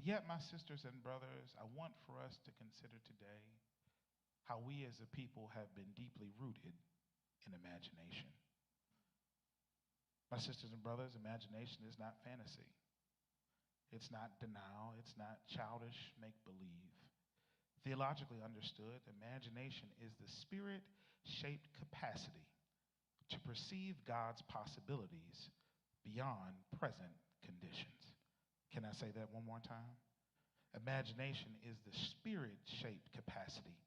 yet, my sisters and brothers, I want for us to consider today how we as a people have been deeply rooted in imagination. My sisters and brothers, imagination is not fantasy. It's not denial. It's not childish make-believe. Theologically understood, imagination is the spirit-shaped capacity to perceive God's possibilities beyond present conditions. Can I say that one more time? Imagination is the spirit-shaped capacity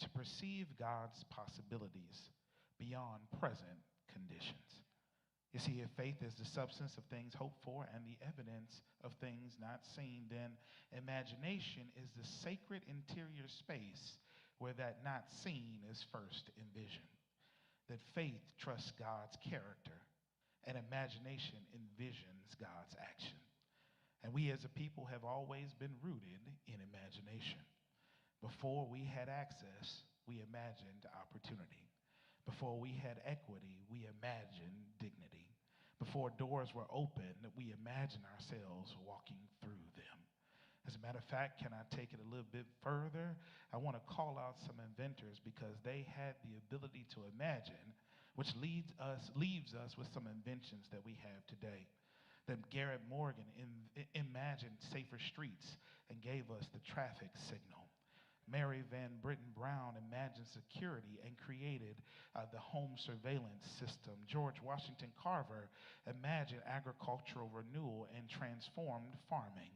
to perceive God's possibilities beyond present conditions. You see, if faith is the substance of things hoped for and the evidence of things not seen, then imagination is the sacred interior space where that not seen is first envisioned. That faith trusts God's character and imagination envisions God's action. And we as a people have always been rooted in imagination. Before we had access, we imagined opportunity. Before we had equity, we imagined dignity. Before doors were open, we imagined ourselves walking through them. As a matter of fact, can I take it a little bit further? I want to call out some inventors because they had the ability to imagine, which leaves us with some inventions that we have today. That Garrett Morgan imagined safer streets and gave us the traffic signal. Mary Van Brittan Brown imagined security and created the home surveillance system. George Washington Carver imagined agricultural renewal and transformed farming.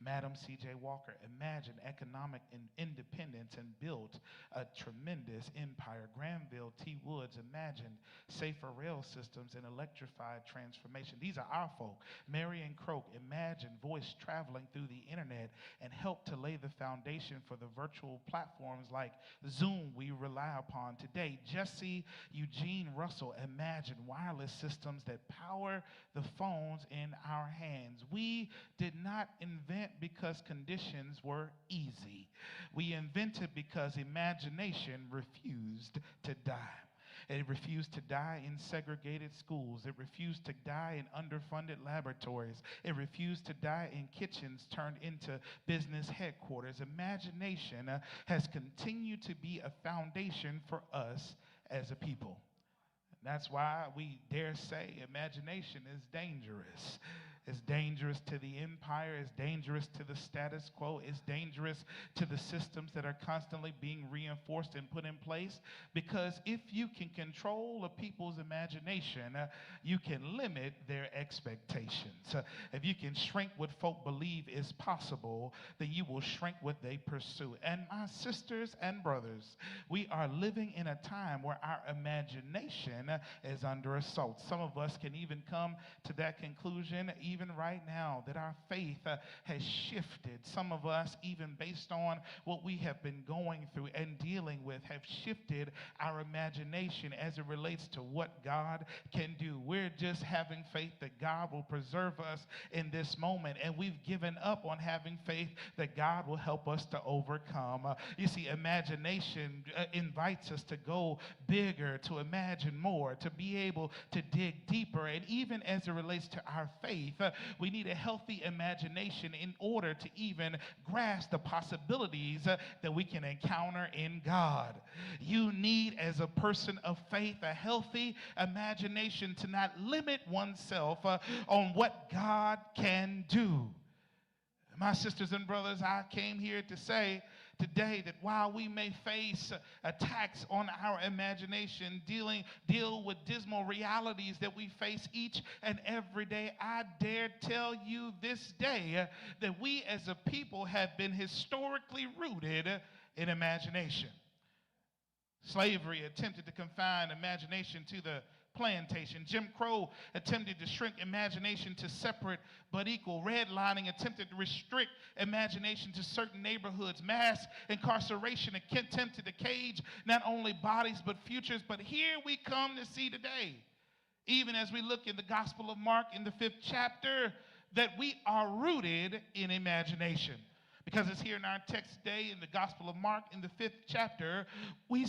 Madam C.J. Walker imagined economic independence and built a tremendous empire. Granville T. Woods imagined safer rail systems and electrified transformation. These are our folk. Marion Croak imagined voice traveling through the internet and helped to lay the foundation for the virtual platforms like Zoom we rely upon today. Jesse Eugene Russell imagined wireless systems that power the phones in our hands. We did not invent because conditions were easy. We invented because imagination refused to die. It refused to die in segregated schools. It refused to die in underfunded laboratories. It refused to die in kitchens turned into business headquarters. Imagination has continued to be a foundation for us as a people. That's why we dare say imagination is dangerous. It's dangerous to the empire. It's dangerous to the status quo. It's dangerous to the systems that are constantly being reinforced and put in place. Because if you can control a people's imagination, you can limit their expectations. If you can shrink what folk believe is possible, then you will shrink what they pursue. And my sisters and brothers, we are living in a time where our imagination is under assault. Some of us can even come to that conclusion even right now, that our faith has shifted. Some of us, even based on what we have been going through and dealing with, have shifted our imagination as it relates to what God can do. We're just having faith that God will preserve us in this moment, and we've given up on having faith that God will help us to overcome. You see, imagination invites us to go bigger, to imagine more, to be able to dig deeper. And even as it relates to our faith, we need a healthy imagination in order to even grasp the possibilities that we can encounter in God. You need, as a person of faith, a healthy imagination to not limit oneself on what God can do. My sisters and brothers, I came here to say today that while we may face attacks on our imagination, deal with dismal realities that we face each and every day, I dare tell you this day that we as a people have been historically rooted in imagination. Slavery attempted to confine imagination to the plantation. Jim Crow attempted to shrink imagination to separate but equal. Redlining attempted to restrict imagination to certain neighborhoods. Mass incarceration attempted to cage not only bodies but futures. But here we come to see today, even as we look in the Gospel of Mark in the 5th chapter, that we are rooted in imagination. Because it's here in our text today in the Gospel of Mark in the 5th chapter, we